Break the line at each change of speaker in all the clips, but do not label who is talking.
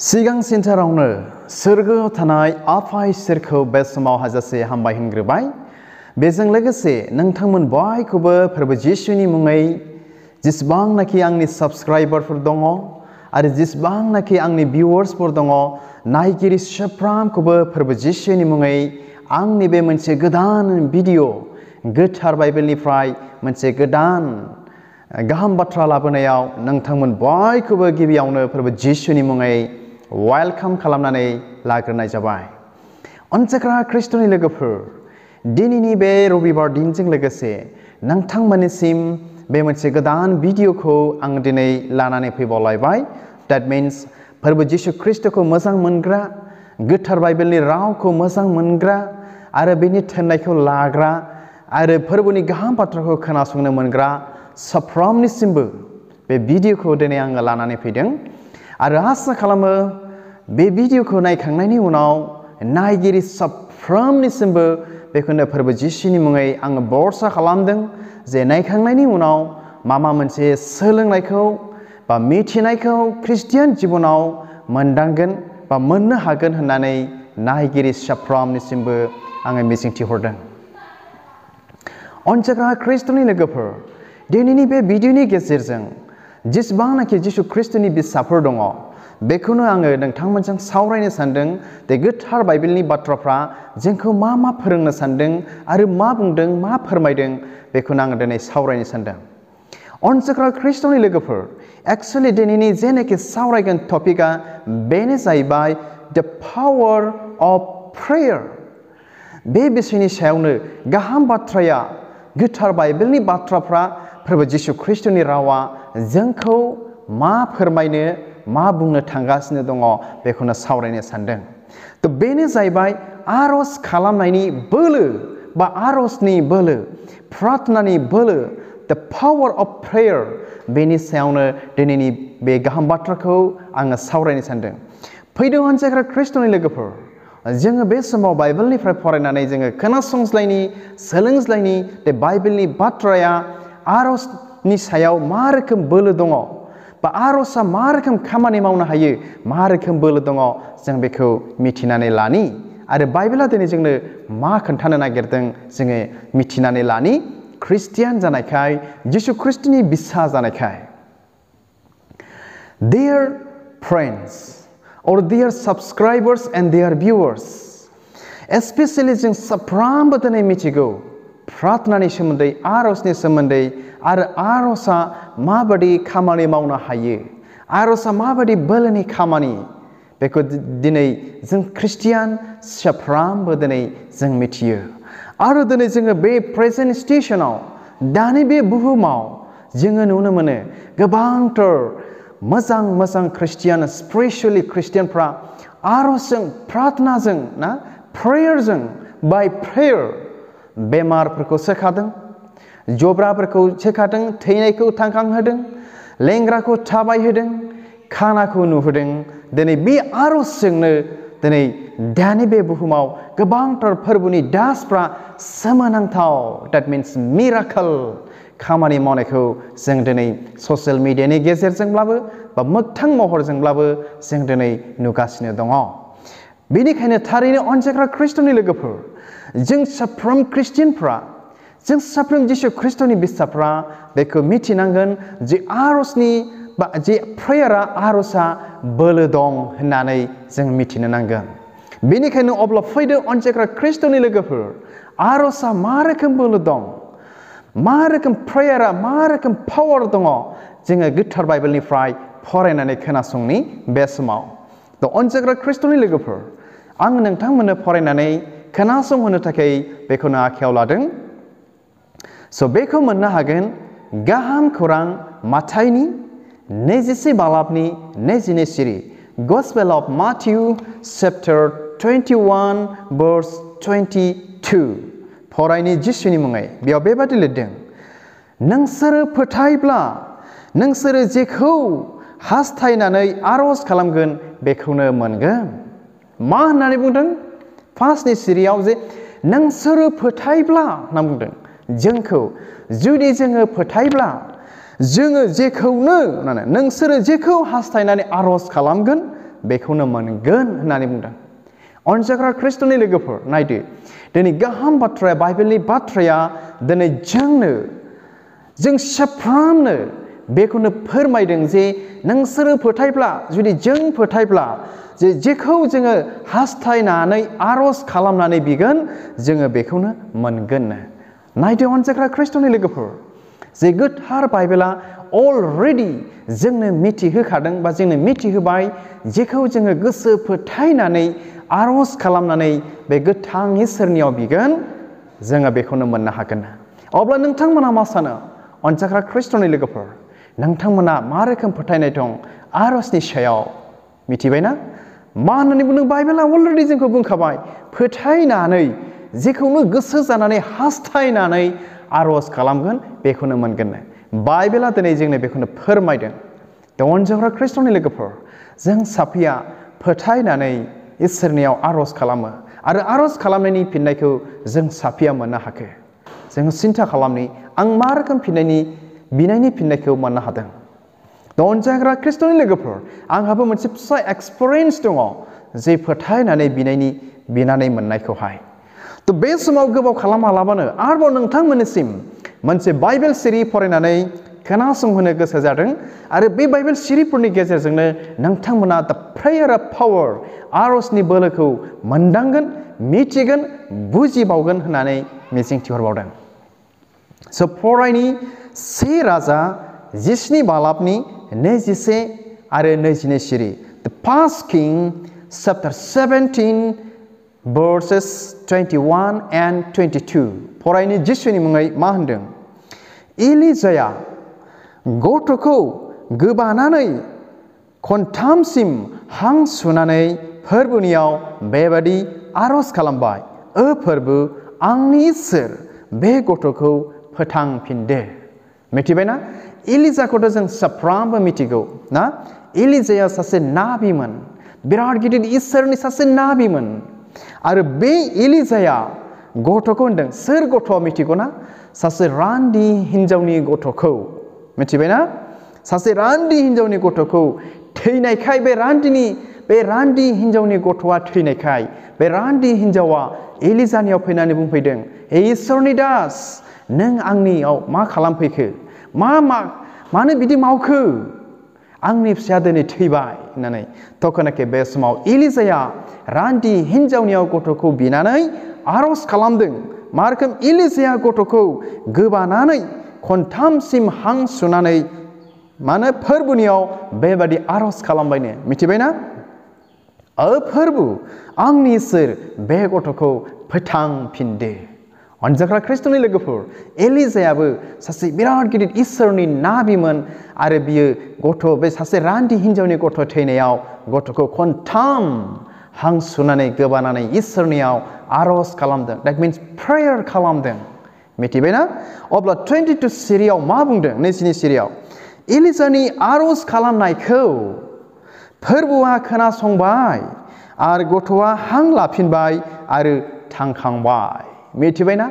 सिगां सेन्टारावनो सोरगोआव थानाय आफा इसोरखौ बे समाव हाजासे हामबाय होनग्रोबाय। बेजों लोगोसे नोंथांमोन बयखौबो फोरबो जिसुनि मुङै जेसेबांनाखि आंनि साबस्क्राइबारफोर दङ आरो जेसेबांनाखि आंनि भिउवार्सफोर दङ, नायगिरि साफ्रोमखौबो फोरबो जिसुनि मुङै आंनि बे मोनसे गोदान भिडिअ गोथार बाइबेलनिफ्राय मोनसे गोदान गाहाम बाथ्रा लाबोनायाव नोंथांमोन बयखौबो गिबियावनो फोरबो जिसुनि मुङै वेलकाम खालामनानै लाग्रोनाय जाबाय। अनसायग्रा ख्रिस्ट'नि लोगोफोर, दिनैनि बे रबिबार दिनजों लोगोसे नोंथांमोननिसिम बे मोनसे गोदान भिडिअखौ आं दिनै लानानै फैबावलायबाय। That means फोरबो जिसु ख्रिस्ट'खौ मोजां मोनग्रा, गोथार बाइबेलनि रावखौ मोजां मोनग्रा आरो बेनि थिननायखौ लाग्रा आरो फोरबोनि गाहाम बाथ्राखौ खोनासंनो मोनग्रा साफ्रोमनिसिमबो बे भिडिअखौ दिनै आङो लानानै फैदों आरो आसा खालामो बे भिडिअखौ नायखांनायनि उनाव नायगिरि साफ्रोमनिसिमबो बेखौनो फोरबो जिसुनि मुङै आङो भरसा खालामदों जे नायखांनायनि उनाव माबा मोनसे सोलोंनायखौ बा मिथिनायखौ ख्रिस्टियान जिबनाव मोनदांगोन बा मोननो हागोन होननानै नायगिरि साफ्रोमनिसिमबो आङो मिजिंथिहरदों। अनसायग्रा ख्रिस्ट'नि लोगोफोर, दिनैनि बे भिडिअनि गेजेरजों जेसेबांनाखि जिसु ख्रिस्ट'नि बिजाबफोर दङ बेखौनो आङो नोंथांमोनजों सावरायनो सानदों। बे गोथार बाइबेलनि बाथ्राफ्रा जोंखौ मा मा फोरोंनो सानदों आरो मा बुंदों, मा फोरमायदों, बेखौनो आङो दिनै सावरायनो सानदों। अनसायग्रा ख्रिस्ट'नि लोगोफोर, एक्चुअलि दिनैनि जेनाखि सावरायगोन टपिकआ बेनो जाहैबाय द पावार अफ प्रेयार। बे बिषयनि सायावनो गाहाम बाथ्राया, गोथार बाइबेलनि बाथ्राफ्रा, फोरबो जिसु ख्रिस्ट'नि रावा जोंखौ मा फोरमायनो, मा बुंनो थांगासिनो दङ बेखौनो सावरायनो सानदों। बेनो जाहैबाय आर'ज खालामनायनि बोलो बा आर'जनि बोलो, प्रार्थनानि बोलो, द पावार अफ प्रेयार। बेनि सायावनो दिनैनि बे गाहाम बाथ्राखौ आङो सावरायनो सानदों। फैदो अनसायग्रा ख्रिस्ट'नि लोगोफोर, जोङो बे समाव बाइबेलनिफ्राय फरायनानै जोङो खोनासंज्लायनि, सोलोंज्लायनि बे बाइबेलनि बाथ्राया आर'जनि सायाव मा रोखोम बोलो दङ बा आर'जआ मा रोखोम खामानि मावनो हायो, मा रोखोम बोलो दङ, जों बेखौ मिथिनानै लानि आरो बाइबेला दिनै जोंनो मा खोन्थानो नागिरदों जोङो मिथिनानै लानि, ख्रिस्टियान जानायखाय, जिसु ख्रिस्ट'नि बिसा जानायखाय। Dear friends or dear subscribers and their viewers, especially जों साफ्रोमबो दिनै मिथिगौ प्रार्थनानि सोमोन्दै, आर'जनि सोमोन्दै आरो आर'जआ माबायदि खामानि मावनो हायो, आर'जआ माबायदि बोलोनि खामानि, बेखौ दिनै जों ख्रिस्टियान साफ्रोमबो दिनै जों मिथियो। आरो दिनै जोङो बे प्रेजेन्ट स्टेशनाव, दानि बे बुहुमाव जोङो नुनो मोनो गोबांथार मोजां मोजां ख्रिस्टियान, स्पिरिचुवेलि ख्रिस्टियानफ्रा आर'जजों, प्रार्थनाजों ना, प्रेयारजों, बाय प्रेयार बेमारफोरखौ सोखादों, जब्राफोरखौ सोखादों, थैनायखौ थांखांहोदों, लेंग्राखौ थाबायहोदों, खानाखौ नुहोदों। दिनै बे आर'जजोंनो दिनै दानि बे बुहुमाव गोबांथार फोरबोनि दासफ्रा सोमोनांथाव, द्याट मिन्स मिराकल खामानि मावनायखौ जों दिनै ससियेल मिडियानि गेजेरजोंब्लाबो बा मोगथां महरजोंब्लाबो जों दिनै नुगासिनो दङ। बेनिखायनो थारैनो अनसायग्रा ख्रिस्ट'नि लोगोफोर, जों साफ्रोम ख्रिस्टियानफ्रा, जों साफ्रोम जिसु ख्रिस्ट'नि बिसाफ्रा बेखौ मिथिनांगोन जे आर'जनि बा जे प्रेयारा, आर'जआ बोलो दं होननानै जों मिथिनो नांगोन। बेनिखायनो अब्ला फैदो अनसायग्रा ख्रिस्ट'नि लोगोफोर, आर'जआ मा रोखोम बोलो दं, मा रोखोम प्रेयारा, मा रोखोम पावार दङ, जोङो गोथार बाइबेलनिफ्राय फरायनानै खोनासंनि बे समाव। अनसायग्रा ख्रिस्ट'नि लोगोफोर, आं नोंथांमोननो फरायनानै खोनासंहोनो थाखाय बेखौनो आखायाव लादों। बेखौ मोननो हागोन गाहाम खौरां माथाइनि 24 बालाबनि 22 सिरि, गस्पेल अफ माथिउ चैप्टार 21 verse 22। फरायनि जिसुनि मुङै। बेयाव बेबादि लिरदों, नोंसोरो फोथायब्ला नोंसोरो जेखौ हास्थायनानै आर'ज खालामगोन बेखौनो मोनगोन। मा होननानै बुंदों? फार्स्टनि सिरियाव जे नोंसोरो फोथायब्ला होनना बुंदों। जोंखौ जुदि जोङो फोथायब्ला जोङो जेखौनो नोंसोरो जेखौ हास्थायनानै आर'ज खालामगोन बेखौनो मोनगोन होननानै बुंदों अनजाग्रा ख्रिस्ट'नि लोगोफोर नायदो दिनै गाहाम बाथ्राया बाइबेलनि बाथ्राया दिनै जों साफ्रोमनो बेखौनो फोरमायदों जे नोंसोरो फोथायब्ला जुदि जों फोथायब्ला जेखौ जोङो हास्थायनानै आर'ज खालामनानै बिगोन जोङो बेखौनो मोनगोन नायदो अनजाग्रा ख्रिस्ट'नि लोगोफोर जे गोथार बाइबेला अलरेडि जोंनो मिथिहोखादों बा जोंनो मिथिहोबाय जेखौ जोङो गोसो फोथायनानै आर'ज खालामनानै बे गोथां इसोरनियाव बिगोन जोङो बेखौनो मोननो हागोन अब्ला नोंथांमोना मा सानो अनजाग्रा ख्रिस्ट'नि लोगोफोर नोंथांमोना मा रोखोम फोथायनाय दं आर'जनि सायाव मिथिबायना मा होननानै बुंदों बाइबेला अलरेडि जोंखौ बुंखाबाय फोथायनानै जेखौनो गोसो जानानै हास्थायनानै आर'ज खालामगोन बेखौनो मोनगोन बाइबेला दिनै जोंनो बेखौनो फोरमायदों अनजाग्रा ख्रिस्ट'नि लोगोफोर जों साफिया फोथायनानै इसोरनियाव आर'ज खालामो आरो आर'ज खालामनायनि फिननायखौ जों साफिया मोननो हाखो जों सिन्था खालामनि आं मा रोखोम बिनायनि फिननायखौ मोननो हादों अनजाग्रा ख्रिस्ट'नि लोगोफोर आंहाबो मोनसे फिसा एक्सपिरियेन्स दङ जे फोथायनानै बिनानै मोननायखौहाय बे समाव गोबाव खालामालाबानो आरोबाव नोंथांमोननिसिम मोनसे बाइबेल सिरि फरायनानै खोनासंहोनो गोसो जादों आरो बे बाइबेल सिरिफोरनि गेजेरजोंनो नोंथांमोना द प्रेयार अफ पावार आर'जनि बोलोखौ मोनदांगोन मिथिगोन बुजिबावगोन होननानै मिजिंथिहरबावदों फरायनि 1 राजा 17 बालाबनि 21 आरो 22 सिरि The First King chapter 17 verses 21 and 22 फरायनि जिसुनि मुङै मा होनदों एलिजाया गथ'खौ गोबानानै खनथामसिम हां सुनानै फोरबोनियाव बेबादि आर'ज खालामबाय फोरबो आंनि इसोर बे गथ'खौ फोथांफिनदो मिथिबायना एलिजाखौथ' जों साफ्रोमबो मिथिगौ ना एलिजाया सासे नाबिमोन बिराद गिदिर इसोरनि सासे नाबिमोन आरो बे एलिजाया गथ'खौ होनदों सोर गथ'आ मिथिगौ ना सासे रान्दि हिन्जावनि गथ'खौ मिथिबायना सासे रान्दि हिन्जावनि गथ'खौ थैनायखाय बे रान्दि हिन्जावनि गथ'आ थैनायखाय बे रान्दि हिन्जावा एलिजानियाव फैनानै बुंफैदों हे इसोरनि दास नों आंनियाव मा खालामफैखो मानो बिदि मावखो आंनि फिसाया दिनै थैबाय होननानै तखनाखे बे समाव एलिजाया रान्दि हिन्जावनियाव गथ'खौ बिनानै आर'ज खालामदों मा रोखोम एलिजाया गथ'खौ गोबानानै खनथामसिम हां सुनानै मानो फोरबोनियाव बेबादि आर'ज खालामबायनो मिथिबायना फोरबो आंनि इसोर बे गथ'खौ फोथांफिनदो अनजाग्रा ख्रिस्ट'नि लोगोफोर एलिजायाबो सासे बिराद गिदिर इसोरनि नाबिमोन आरो बियो बे सासे रान्दि हिन्जावनि गथ' थैनायाव गथ'खौ खनथाम हां सुनानै गोबानानै इसोरनियाव आर'ज खालामदों that means prayer खालामदों मिथिबायना अब्ला 22 सिरियाव मा बुंदों 22 सिरियाव एलिजानि आर'ज खालामनायखौ फोरबोआ खोनासंबाय आरो गथ'आ हां लाफिनबाय आरो थांखांबाय मिथिबायना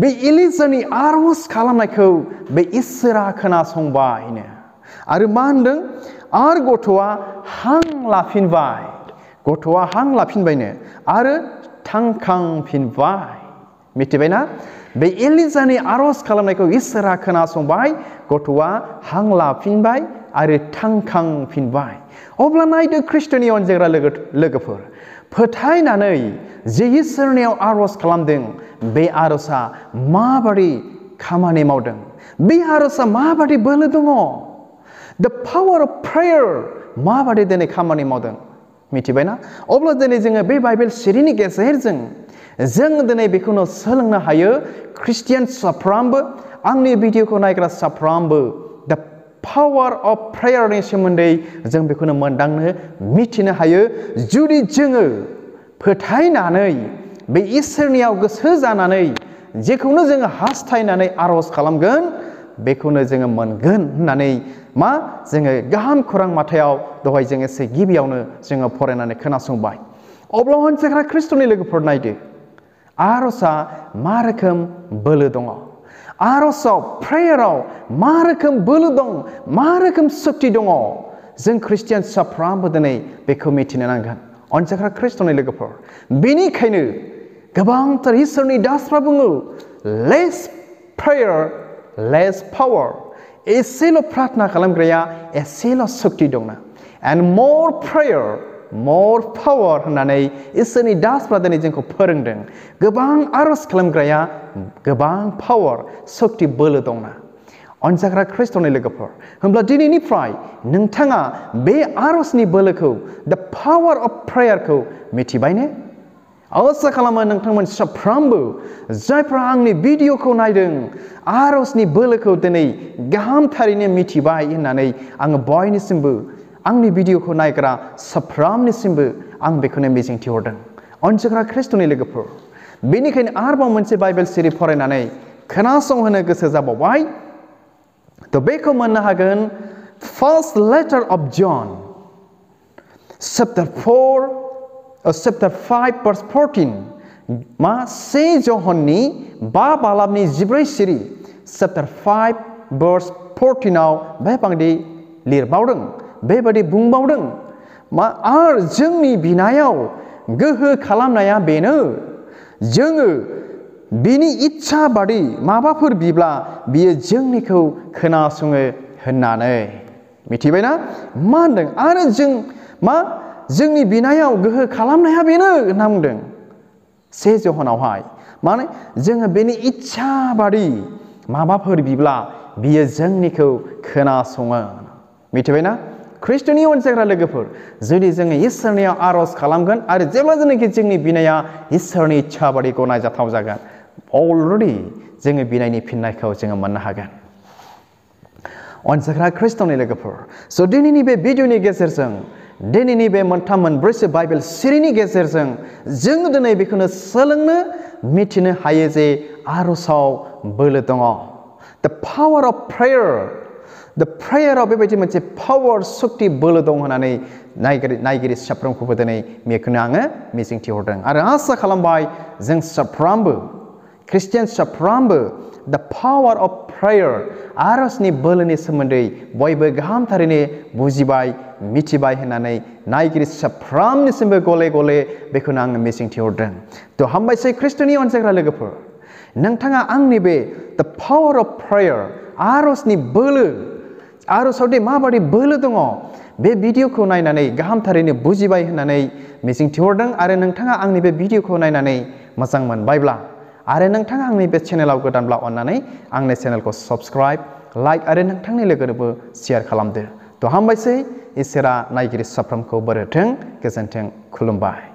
बे एलिजानि आर'ज खालामनायखौ बे इसोरा खोनासंबायनो आरो मा होनदों आरो गथ'आ हां लाफिनबायनो आरो थांखांफिनबाय मिथिबायना बे एलिजानि आर'ज खालामनायखौ इसोरा खोनासंबाय गथ'आ हां लाफिनबाय आरो थांखांफिनबाय अब्ला नायदो ख्रिस्ट'नि अनजाग्रा लोगोफोर फोथायनानै जे इसोरनियाव आर'ज खालामदों बे आर'जआ माबादि खामानि मावदों बे आर'जआ माबादि बोलो दङ the power of prayer माबादि दिनै खामानि मावदों मिथिबायना अब्ला दिनै जोङो बे बाइबेल सिरिनि गेजेरजों जों दिनै बेखौनो सोलोंनो हायो ख्रिस्टियान साफ्रोमबो आंनि भिडिअखौ नायग्रा साफ्रोमबो the power of prayerनि सोमोन्दै जों बेखौनो मोनदांनो मिथिनो हायो जुदि जोङो फोथायनानै बे इसोरनियाव गोसो जानानै जेखौनो जोङो हास्थायनानै आर'ज खालामगोन बेखौनो जोङो मोनगोन होननानै जोङो गाहाम खौरां माथायाव दहाय जों एसे गिबियावनो जोङो फरायनानै खोनासंबाय अब्ला अनजाग्रा ख्रिस्ट'नि लोगोफोर नायदो आर'जआ मा रोखोम बोलो दङ आर'जआव प्रेयाराव मा रोखोम बोलो दं मा रोखोम शक्ति दङ जों ख्रिस्टियान साफ्रोमबो दिनै बेखौ मिथिनो नांगोन अनजाग्रा ख्रिस्ट'नि लोगोफोर बेनिखायनो गोबांथार इसोरनि दासफ्रा बुङो लेस prayer less power एसेल' प्रार्थना खालामग्राया एसेल' शक्ति दंना and more prayer more power होननानै इसोरनि दासफ्रा दिनै जोंखौ फोरोंदों गोबां आरज खालामग्राया गोबां पावार शक्ति बोलो दंना अनजाग्रा ख्रिस्ट'नि लोगोफोर होमब्ला दिनैनिफ्राय नोंथाङा बे आरजनि बोलोखौ the power of prayerखौ मिथिबाय ने आसा खालामो नोंथांमोन साफ्रोमबो जायफ्रा आंनि भिडिअखौ नायदों आरजनि बोलोखौ दिनै गाहामथारैनो मिथिबाय होननानै आङो बयनिसिमबो आंनि भिडिअखौ नायग्रा साफ्रोमनिसिमबो आं बेखौनो मिजिंथिहरदों अनजाग्रा ख्रिस्ट'नि लोगोफोर बेनिखायनो आरोबाव मोनसे बाइबेल सिरि फरायनानै खोनासंहोनो गोसो जाबावबाय थ' बेखौ मोननो हागोन First letter of John chapter 5 verse 14 मा से जहननि 5 बालाबनि 14 सिरि chapter 5 verse 14 आव बेबायदि लिरबावदों बेबायदि बुंबावदों मा आरो जोंनि बिनायाव गोहो खालामनाया बेनो जोङो बिनि इच्छा बादि माबाफोर बिब्ला बियो जोंनिखौ खोनासङो होननानै मिथिबायना मा होनदों आरो जों मा जोंनि बिनायाव गोहो खालामनाया बेनो होनना बुंदों से जहनावहाय माने जोङो बेनि इच्छा बादि माबाफोर बिब्ला बियो जोंनिखौ खोनासङो मिथिबायना ख्रिस्ट'नि अनजाग्रा लोगोफोर जुदि जोङो इसोरनियाव आरज खालामगोन आरो जेब्ला जोंनि जोंनि बिनाया इसोरनि इच्छा बादि गनायजाथाव जागोन अलरेडि जोङो बिनायनि फिननायखौ जोङो मोननो हागोन अनजाग्रा ख्रिस्ट'नि लोगोफोर स' दिनैनि बे भिडिअनि गेजेरजों दिनैनि बे मोनथाम मोनब्रैसो बाइबेल सिरिनि गेजेरजों जों दिनै बेखौनो सोलोंनो मिथिनो हायो जे आरजआव बोलो दङ the power of prayer the prayer बेबायदि मोनसे पावार शक्ति बोलो दं होननानै नायगिरि साफ्रोमखौबो दिनै बेखौनो आङो मिजिंथिहरदों आरो आसा खालामबाय जों साफ्रोमबो ख्रिस्टियान साफ्रोमबो the power of prayer आरजनि बोलोनि सोमोन्दै बयबो गाहामथारैनो बुजिबाय मिथिबाय होननानै नायगिरि साफ्रोमनिसिमबो गले गले बेखौनो आङो मिजिंथिहरदों थ' हामबायसै ख्रिस्ट'नि अनजाग्रा लोगोफोर नोंथाङा आंनि बे the power of prayer आरजनि बोलो आरजआवदि माबादि बोलो दङ बे भिडिअखौ नायनानै गाहामथारैनो बुजिबाय होननानै मिजिंथिहरदों आरो नोंथाङा आंनि बे भिडिअखौ नायनानै मोजां मोनबायब्ला आरो नोंथाङा आंनि बे चेनेलाव गोदानब्ला अन्नानै आंनि चेनेलखौ साबस्क्राइब लाइक आरो नोंथांनि लोगोनोबो शेयार खालामदो थ' हामबायसै इसोरा नायगिरि साफ्रोमखौ बोर होथों गोजोन्थों खुलुमबाय